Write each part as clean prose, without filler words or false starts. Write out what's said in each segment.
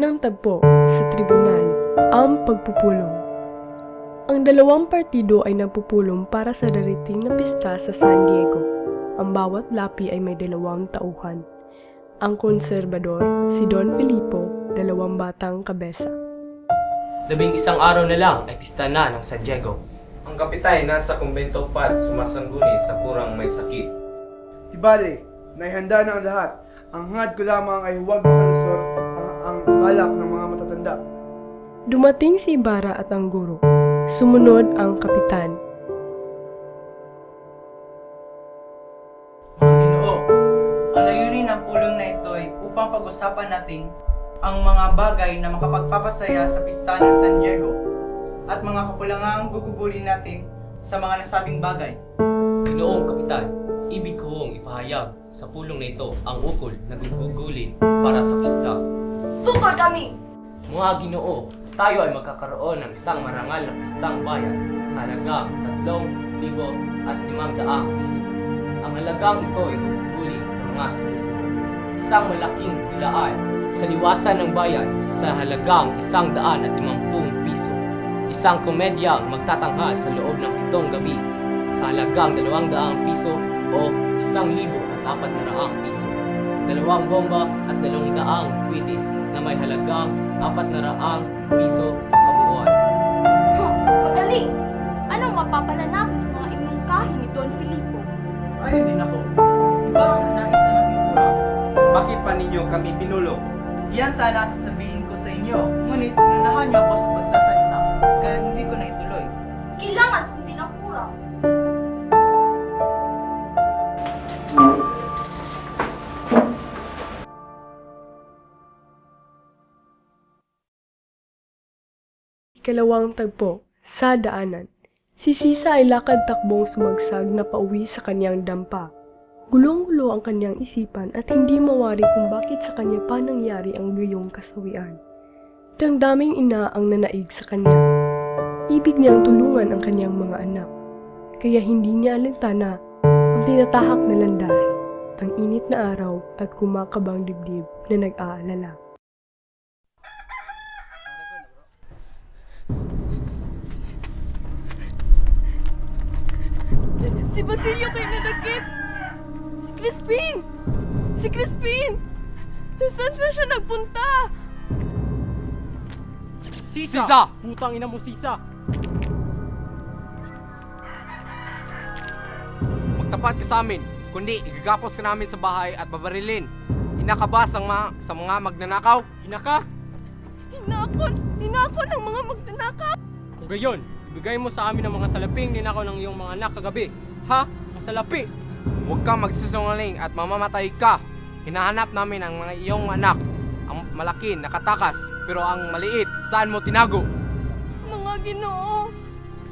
Unang tagpo sa tribunal, ang pagpupulong. Ang dalawang partido ay nagpupulong para sa darating na pista sa San Diego. Ang bawat lapi ay may dalawang tauhan. Ang konserbador, si Don Filipo, dalawang batang kabesa. 11 araw na lang ay pista na ng San Diego. Ang kapitay nasa kumbento pa at sumasangguni sa kurang may sakit. Tibale, naihanda na ang lahat. Ang hangad ko lamang ay huwag makalusot ang balak ng mga matatanda. Dumating si Ibarra at ang guro. Sumunod ang kapitan. Mga Ginoo, ang layunin ng pulong na ito ay upang pag-usapan natin ang mga bagay na makapagpapasaya sa pista ng San Diego at mga kakulangang gugugulin natin sa mga nasabing bagay. Ginoong Kapitan, ibig kong ipahayag sa pulong na ito ang ukol na gugugulin para sa pista. Tungkol kami! Mga Ginoo, tayo ay magkakaroon ng isang marangal na pistang bayan sa halagang 3,500 piso. Ang halagang ito ay gugugulin sa mga sumusunod. Isang malaking tilaan sa liwasan ng bayan sa halagang 150 piso. Isang komedyang magtatanghal sa loob ng 7 gabi sa halagang 200 piso o 1,400 piso. 2 bomba at 200 kwitis na may halagang 400 piso sa kabuuan. Madali! Anong mapapala natin sa mga inungkahi ni Don Filipo? Ayun din ako. Iba ang nais ng ating kurang. Bakit pa ninyo kami pinulong? Yan sana sasabihin ko sa inyo. Ngunit inunahan niyo ako sa pagsasalita. Kaya hindi ko na ituloy. Kailangan sundin ang kura. Ikalawang tagpo, sa daanan. Si Sisa ay lakad-takbong sumagsag na pauwi sa kanyang dampa. Gulong-gulo ang kanyang isipan at hindi mawari kung bakit sa kanya pa nangyari ang gayong kasawian. Damdaming ina ang nanaig sa kanya. Ibig niyang tulungan ang kanyang mga anak. Kaya hindi niya alintana ang tinatahak na landas, ang init na araw at kumakabang dibdib na nag-aalala. Si Basilio kayo nadagkit! Si Crispin! Si Crispin! Saan na siya nagpunta? Sisa! Putang ina mo, Sisa! Magtapat ka sa amin, kundi igagapos ka namin sa bahay at babarilin. Ina ka ba sa mga magnanakaw? Ina ka? Hinakon ng mga magnanakaw! Kung gayon, ibigay mo sa amin ang mga salaping ninakaw ng iyong mga anak kagabi. Ha? Ang salapi! Huwag kang magsisinungaling at mamamatay ka. Hinahanap namin ang mga iyong anak. Ang malaki, nakatakas, pero ang maliit, saan mo tinago? Mga Ginoo,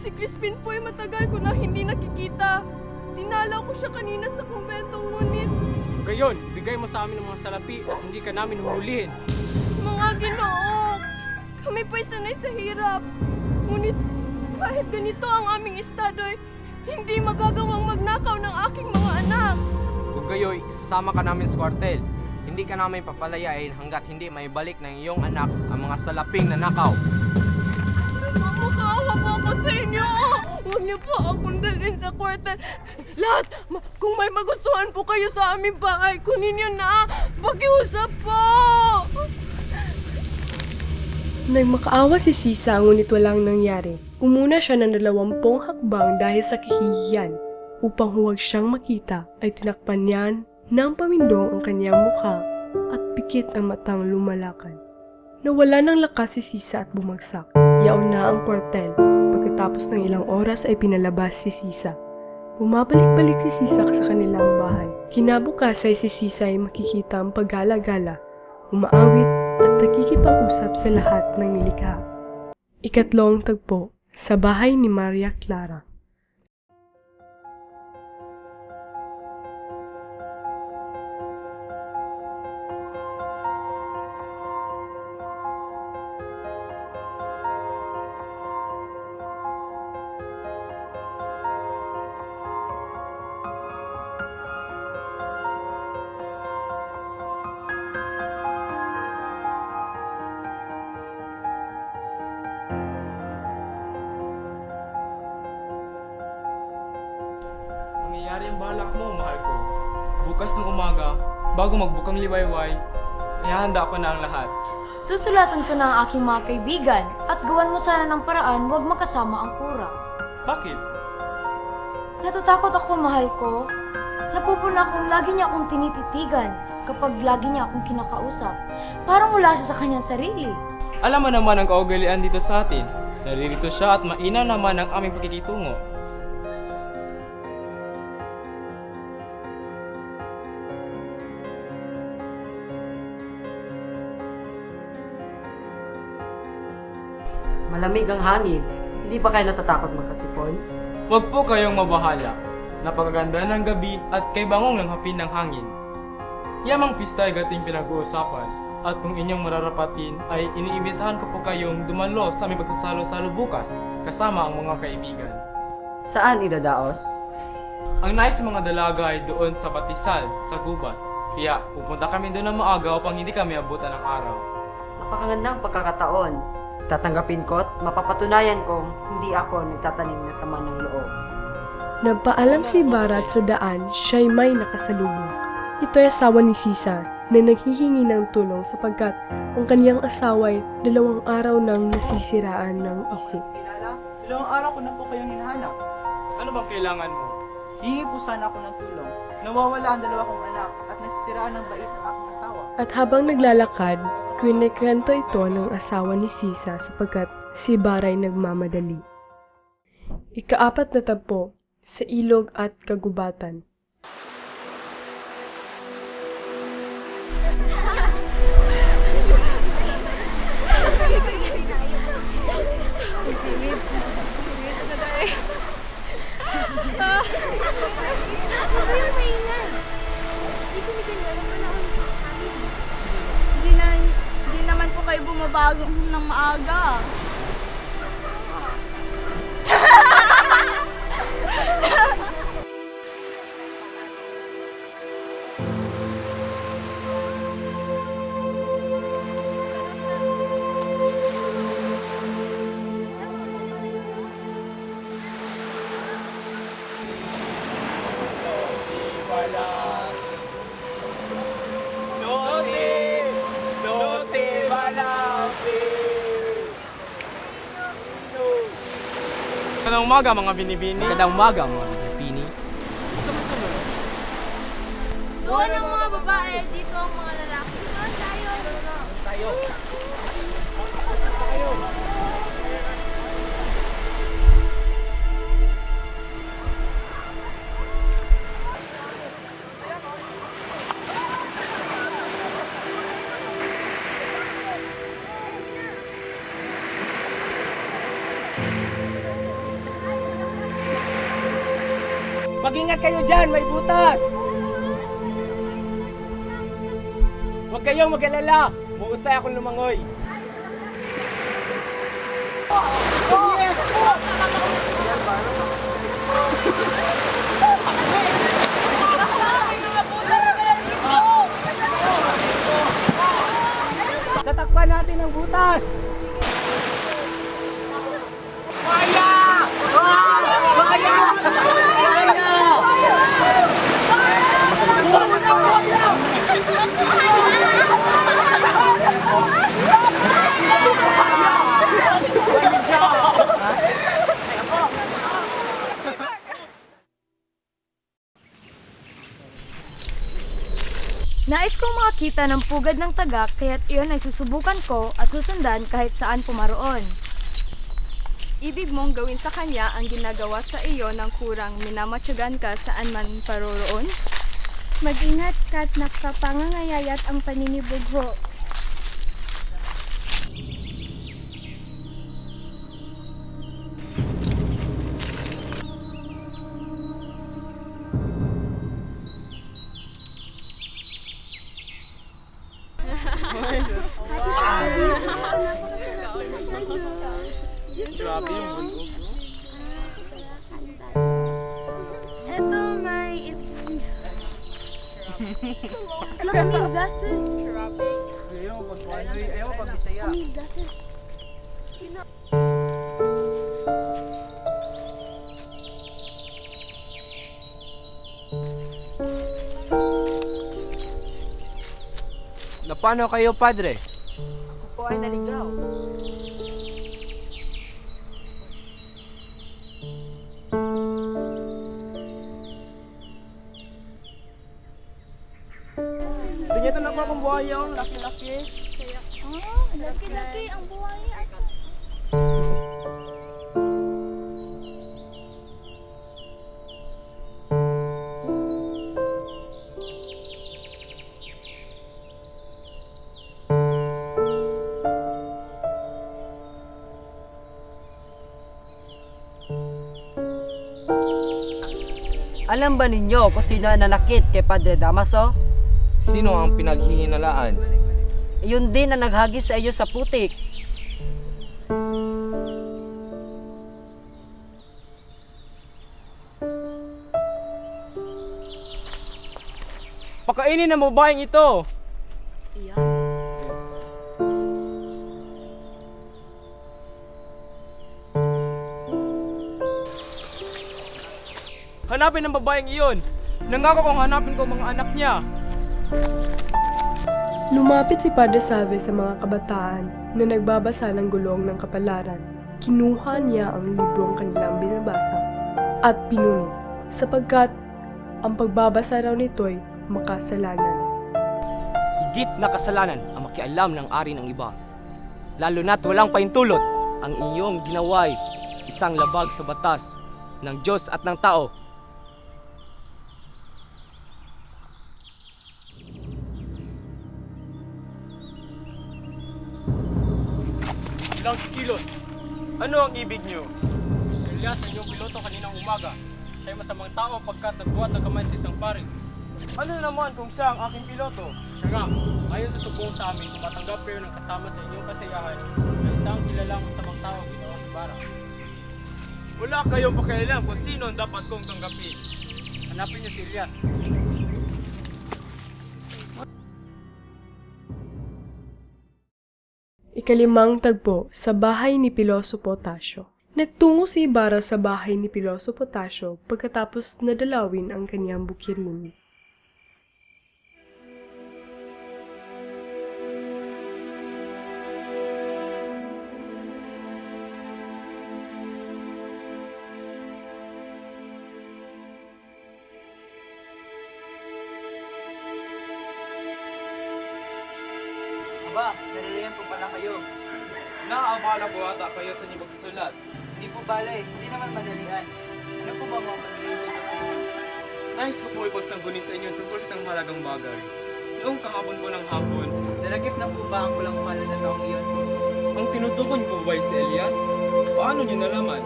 si Crispin po ay matagal ko na hindi nakikita. Dinalaw ko siya kanina sa kumbento, ngunit Kung gayon, ibigay mo sa amin ang mga salapi at hindi ka namin huhulihin. mga Ginoo, kami po'y sanay sa hirap. Ngunit kahit ganito ang aming estado ay hindi magagawang magnakaw ng aking mga anak. Kung gayoy, isasama ka namin sa kwartel. Hindi ka namin papalayain hanggat hindi may balik ng iyong anak ang mga salaping nanakaw. Makaawa po ako sa inyo. Huwag niyo po akong dalhin sa kwartel. Lahat, kung may magustuhan po kayo sa aming bahay, kunin niyo na. Pakiusap po. Nagmakaawa si Sisa ngunit walang nangyari. Umuna siya ng 20 hakbang dahil sa kahihiyan. Upang huwag siyang makita ay tinakpan niyan ng pamindong ang kanyang mukha at pikit ang matang lumalakad. Nawala ng lakas si Sisa at bumagsak. Yaon na ang kwartel. Pagkatapos ng ilang oras ay pinalabas si Sisa. Bumabalik-balik si Sisa sa kanilang bahay. Kinabukas ay si Sisa ay makikita ang paggala-gala, umaawit at nakikipag-usap sa lahat ng nilikha. Ikatlong tagpo, sa bahay ni Maria Clara. mangyayari ang balak mo, mahal ko. Bukas ng umaga, bago magbukang liwayway, ihahanda ko na ang lahat. Susulatan ko na ang aking mga kaibigan at gawan mo sana ng paraan huwag makasama ang kura. Bakit? Natatakot ako, mahal ko. Napupuna akong lagi niya akong tinititigan kapag lagi niya akong kinakausap. Parang wala siya sa kanyang sarili. Alam mo naman ang kaugalian dito sa atin. Naririto siya at mainam naman ang aming pagkikitungo. Malamig ang hangin. Hindi ba kayo natatakot magkasipon? Huwag po kayong mabahala. Napakaganda ng gabi at kay bangong ng hapin ng hangin. Yamang pista ay gating pinag-uusapan at kung inyong mararapatin ay iniimbitahan ko po kayong dumanlo sa aming pagsasalo-salo bukas kasama ang mga kaibigan. Saan idadaos? Ang nais ng mga dalaga ay doon sa Batisal, sa Gubat. Kaya pupunta kami doon ng maaga upang hindi kami abutan ng araw. Napakagandang pagkakataon. Tatanggapin ko at mapapatunayan kong hindi ako nagtatanim ng sama ng loob. Nagpaalam si Ibarra at sa daan, siya'y may nakasalubong. Ito ay asawa ni Sisa na naghihingi ng tulong sapagkat ang kaniyang asawa ay 2 araw nang nasisiraan ng isip. Kilala, dalawang araw ko na po kayong hinahanap. Ano bang kailangan mo? Hihingi po sana ako ng tulong. Nawawala ang 2 kong anak at nasisiraan ng bait ng aking asawa. At habang naglalakad, kwento ito ng asawa ni Sisa sapagkat si Ibarra ay nagmamadali. Ika-4 na tagpo sa ilog at kagubatan. Hindi naman po kayo bumabago ng maaga. Magandang umaga mga binibini. Magandang umaga mga Pilipini. Doon ang mga babae, dito ang mga lalaki. Doon tayo. Mag-ingat kayo dyan, may butas! Huwag kayong mag-alala, muusay akong lumangoy. Tatakpan natin ang butas! Nais kong makakita ng pugad ng tagak kaya't iyon ay susubukan ko at susundan kahit saan pumaroon. Ibig mong gawin sa kanya ang ginagawa sa iyo ng kurang minamatyagan ka saan man paroroon? Mag-ingat ka at nakapangangayayat ang paninibugho. Grabe yung bulog. Eto, may... Maraming glasses. Ayaw pag-bisaya. May glasses. Na paano kayo, Padre? Ako po ay naligaw. Tingnan ito na po akong buhaya, ang laki-laki. Laki-laki ang buhay. Alam ba ninyo kung sino ang nanakit kay Padre Damaso? Sino ang pinaghihinalaan? Yun din ang naghagis sa iyo sa putik. Pakainin ng babaeng ito! Hanapin ang babaeng iyon! Nangako kong hanapin ko ang mga anak niya! Lumapit si Padre Salve sa mga kabataan na nagbabasa ng gulong ng kapalaran. Kinuha niya ang librong kanilang binabasa at pinunit sapagkat ang pagbabasa raw nito'y makasalanan. Higit na kasalanan ang makialam ng ari ng iba. Lalo na't walang paintulot ang iyong ginawa'y isang labag sa batas ng Diyos at ng tao. Ilang kilos. Ano ang ibig niyo? Si Elias ang inyong piloto kaninang umaga. Siya'y masamang tao pagkat nagbuhat ng kamay sa isang paring. Ano naman kung siya ang aking piloto? Siya nga, ayon sa subong sa amin, tumatanggap kayo ng kasama sa inyong kasiyahan na isang kilalang masamang tao ginawang Ibarra. Wala kayong pakialam kung sino ang dapat kong tanggapin. Hanapin niyo si Elias. Ikalimang tagpo sa bahay ni Piloso Potasio. Nagtungo si Ibarra sa bahay ni Piloso Potasio pagkatapos nadalawin ang kanyang bukirin. Aba, naririyan po pala kayo. Naaabala po ata kayo sa inyong pagsusulat. Hindi po bale, hindi naman madalian. Ano po ba mga madalian po sa inyo? Nais ko po ipagsangguni sa inyo tungkol sa isang mahalagang bagay. Noong kahapon po ng hapon, Nalagip na po ba ang kulang-kulang na taong iyon? ang tinutukoy niyo po ba ay si Elias? Paano niyo nalaman?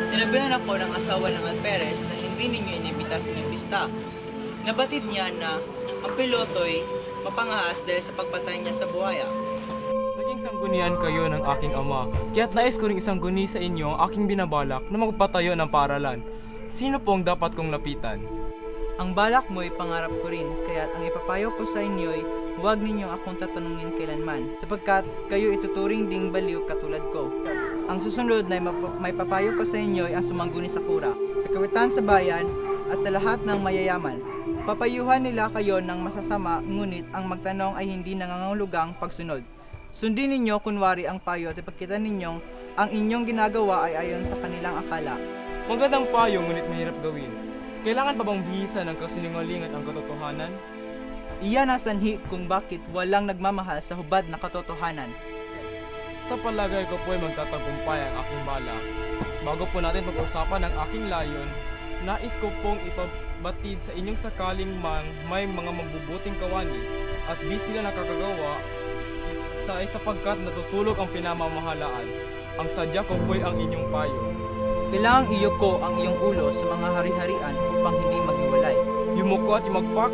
Sinabihan ako ng asawa ng Alperes na hindi ninyo inibita sa inyong pista. Nabatid niya na ang piloto'y mapangahas dahil sa pagpatay niya sa buhaya. Naging sanggunian kayo ng aking ama, kaya't nais ko ring isangguni sa inyo ang aking binabalak na magpatayo ng paaralan. Sino po ang dapat kong lapitan? Ang balak mo'y pangarap ko rin, kaya't ang ipapayo ko sa inyo'y huwag ninyong akong tatanungin kailanman, sapagkat kayo ituturing ding baliw katulad ko. Ang susunod na may papayo ko sa inyo'y ang sumangguni sa kura, sa kawitan sa bayan, at sa lahat ng mayayaman. Papayuhan nila kayo ng masasama, ngunit ang magtanong ay hindi nangangahulugang pagsunod. Sundin ninyo kunwari ang payo at ipagkita ninyong ang inyong ginagawa ay ayon sa kanilang akala. Magandang payo ngunit mahirap gawin. Kailangan pa bang bihisan ng kasinungalingan ang katotohanan? Iyan ang sanhi kung bakit walang nagmamahal sa hubad na katotohanan. Sa palagay ko po ay magtatagumpay ang aking balak. Bago po natin pag-usapan ang aking layon, nais ko pong ipabatid sa inyong sakaling mang may mga mabubuting kawani at di sila nakakagawa sapagkat natutulog ang pinamamahalaan. Ang sadya ko po'y ang inyong payo. Kailangang iyoko ang iyong ulo sa mga hari-harian upang hindi maghiwalay. Yumuko at yumagpak?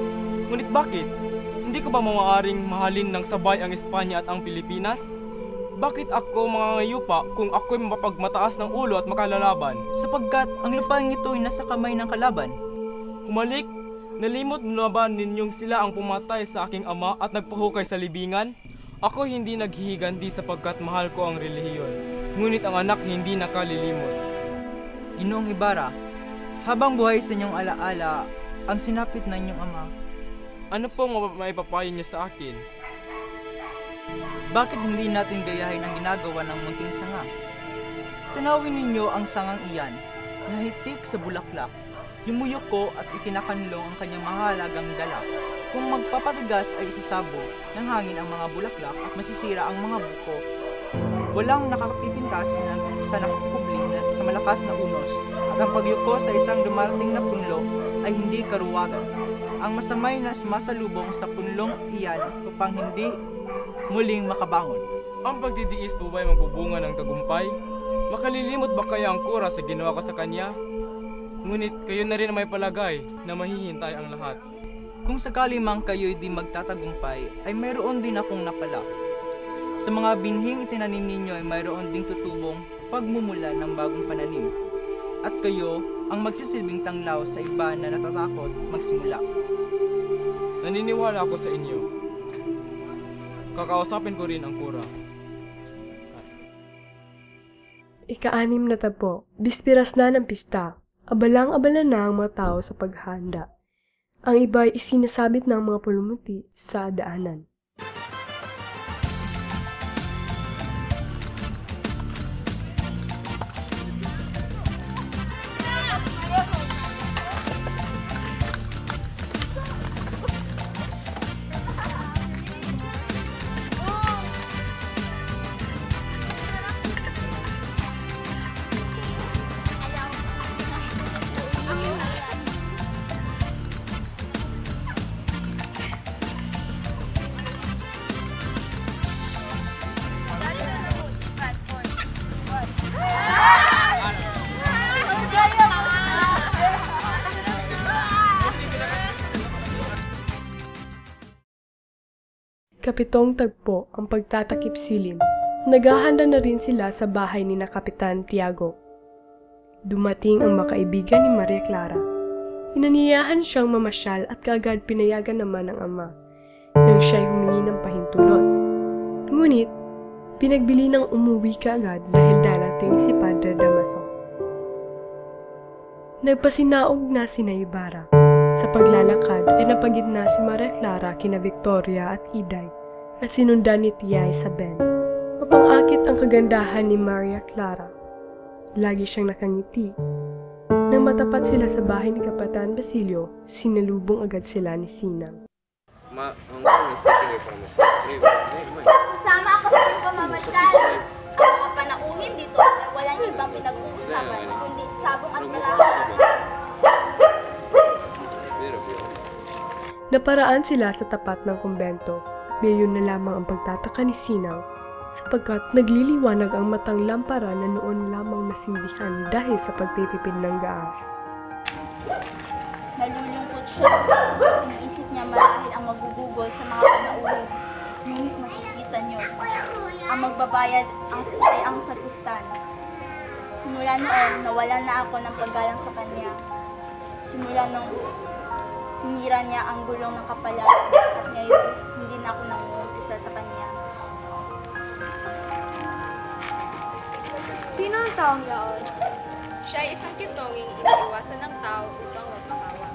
Ngunit bakit? Hindi ko ba maaaring mahalin ng sabay ang Espanya at ang Pilipinas? Bakit ako mangangayupa kung ako'y mapagmataas ng ulo at makalalaban? Sapagkat ang lupain ito ay nasa kamay ng kalaban. Humalik, nalimot na ba ninyong sila ang pumatay sa aking ama at nagpahukay sa libingan? Ako hindi naghihigandi sapagkat mahal ko ang relihiyon, ngunit ang anak hindi nakalilimot. Ginoong Ibarra, habang buhay sa inyong alaala, ang sinapit na inyong ama. Ano po maipapayo niyo sa akin? Bakit hindi natin gayahin ang ginagawa ng munting sanga? Tanawin ninyo ang sangang iyan, nahitik sa bulaklak. Yumuyoko at ikinakanlong ang kanyang mahalagang dala. Kung magpapatigas ay isasabo ng hangin ang mga bulaklak at masisira ang mga buko. Walang nakapipintas sa nakakubli sa malakas na unos, at ang pagyuko sa isang dumarating na punlo ay hindi karuwagan. Ang masamay na sumasalubong sa punlong iyan upang hindi muling makabangon. Ang pagtitiis po ba'y magbubunga ng tagumpay? Makalilimot ba kaya ang kura sa ginawa ko sa kanya? Ngunit kayo na rin ang may palagay na mahihintay ang lahat. Kung sakali mang kayo'y di magtatagumpay, ay mayroon din akong napala. Sa mga binhing itinanim ninyo ay mayroon ding tutubong pagmumula ng bagong pananim. At kayo ang magsisilbing tanglaw sa iba na natatakot magsimula. Naniniwala ako sa inyo. Kakausapin ko rin ang kura. Ika-6 na tabo, bispiras na ng pista. Abalang-abala na ang mga tao sa paghahanda. Ang iba ay isinasabit ng mga pulumuti sa daanan. Kapitong tagpo ang pagtatakip silim. Naghahanda na rin sila sa bahay ni na Kapitan Tiago. Dumating ang makaibigan ni Maria Clara. Inaniyahan siyang mamasyal at kaagad pinayagan naman ng ama nang siya'y humingi ng pahintulot. Ngunit, pinagbili ng umuwi kaagad dahil darating si Padre Damaso. Nagpasinaog na si Ibarra. Sa paglalakad ay napagitna si Maria Clara kina Victoria at Iday at sinundan ni Tia Isabel. Mapangakit ang kagandahan ni Maria Clara. Lagi siyang nakangiti. Nang matapat sila sa bahay ni Kapitan Basilio, sinalubong agad sila ni Sinang. Kasama ako sa iyong pamamasyal. Ang mga panauhin dito ay walang ibang pinag-uusapan, kundi sabong at balakang. Naparaan sila sa tapat ng kumbento. Ngayon na lamang ang pagtataka ni Sinang sapagkat nagliliwanag ang matang lampara na noon lamang nasindihan dahil sa pagtitipid ng gas. Nalulungkot siya. Iniisip niya marahil ang magugugol sa mga panauhin. Ngunit makikita niyo, ang magbabayad ay ang sakristan. Simula noon, nawalan na ako ng paggalang sa kanya. Simula nung sinira niya ang gulong ng kapalaran at ngayon hindi na ako nangungumpisa sa kanya. Sino ang taong yaon? Siya ay isang kitonging iniiwasan ng tao upang magmakawa.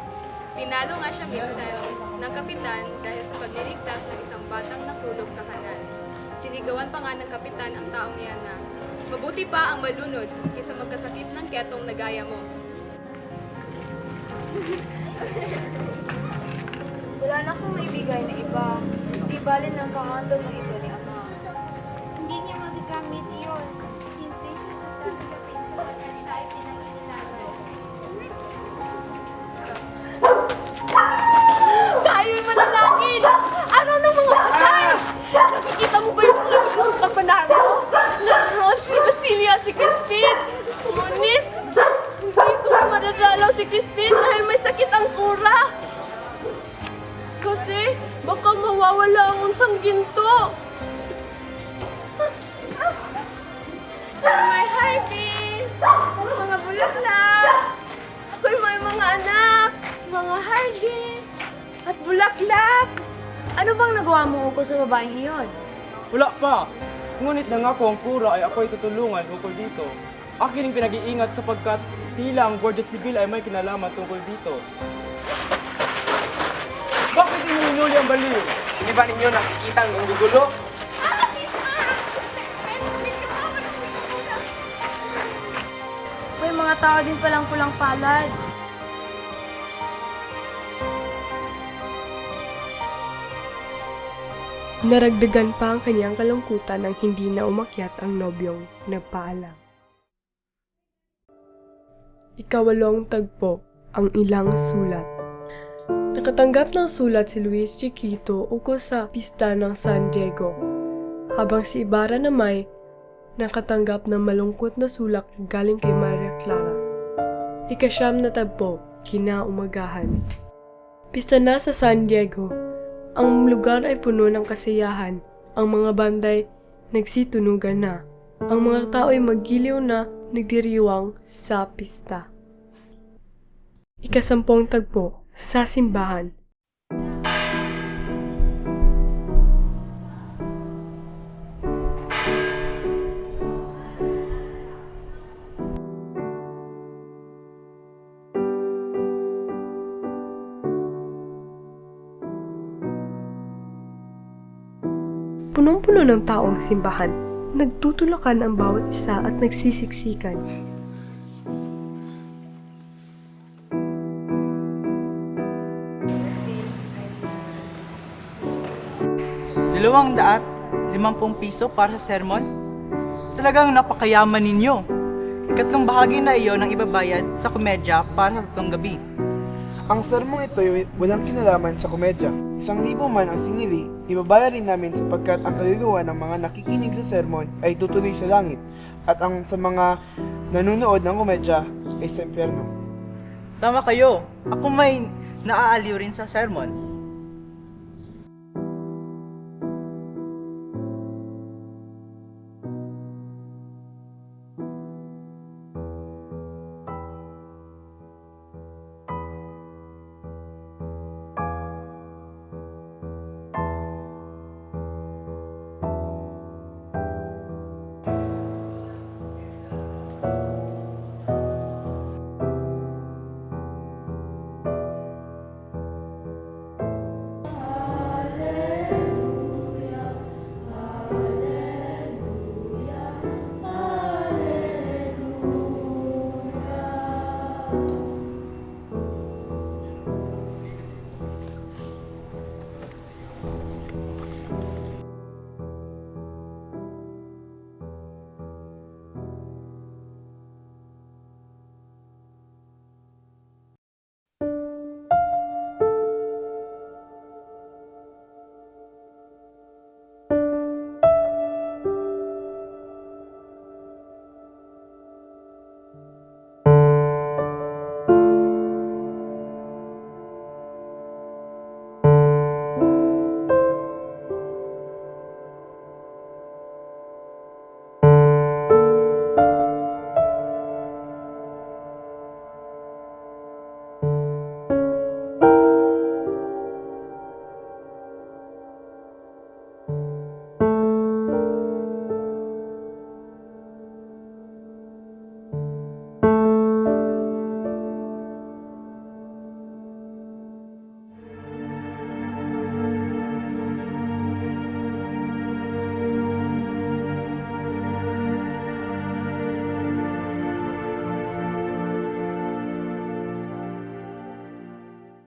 Pinalo nga siya minsan ng kapitan dahil sa pagliligtas ng isang batang nakulog sa kanal. Sinigawan pa nga ng kapitan ang taong iyan na, mabuti pa ang malunod kaysa magkasakit ng ketong na gaya mo. Wala na akong maibigay na iba. Di bali ng kahandog ng ito ni Ama. Hindi niya magagamit iyon. Hindi siya tatanggapin sapagkat siya ay pinanginilagan. Tayo'y manalangin! Araw ng mga patay! Nakikita mo ba yung mga sa kapanaro? Naroon si Basilio at si Crispin! Ngunit, hindi ko na madadalaw si Crispin dahil may sakit ang kura! Kasi, baka mawawala ang unsang ginto! May hardin! Mga bulaklak! Ako'y may mga anak! Mga hardin! At bulaklak! Ano bang nagawa mo ukol sa babaeng iyon? Wala pa! Ngunit nangako ang kura ay ako'y tutulungan ukol dito. Akin ang pinag-iingat sapagkat tila ang Guardia Civil ay may kinalaman tungkol dito. inuuli ang baliw? Hindi ba ninyo nakikita ang gugulo? May mga tao din palang pulang palad. Naragdagan pa ang kanyang kalungkutan nang hindi na umakyat ang nobyong nagpaalam. Ikawalong tagpo, ang ilang sulat. Nakatanggap ng sulat si Luis Chiquito ukol sa pista ng San Diego, habang si Ibarra naman nakatanggap ng malungkot na sulat galing kay Maria Clara. Ikasyam na tagpo, kinaumagahan. Pista na sa San Diego. Ang lugar ay puno ng kasiyahan. Ang mga banday nagsitunugan na. Ang mga tao ay maggiliw na nagdiriwang sa pista. Ikasampung tagpo, sa simbahan. Punong-puno ng tao ang simbahan. Nagtutulakan ang bawat isa at nagsisiksikan. ₱250 para sa sermon? Talagang napakayaman ninyo. Ikatlong bahagi na iyon ang ibabayad sa komedya para sa 3 gabi. Ang sermong ito ay walang kinalaman sa komedya. 1,000 man ang sinili, ibabayarin namin sapagkat ang kaluluwa ng mga nakikinig sa sermon ay tutuloy sa langit at ang sa mga nanonood ng komedya ay sa impyerno. Tama kayo. Ako may naaaliw rin sa sermon.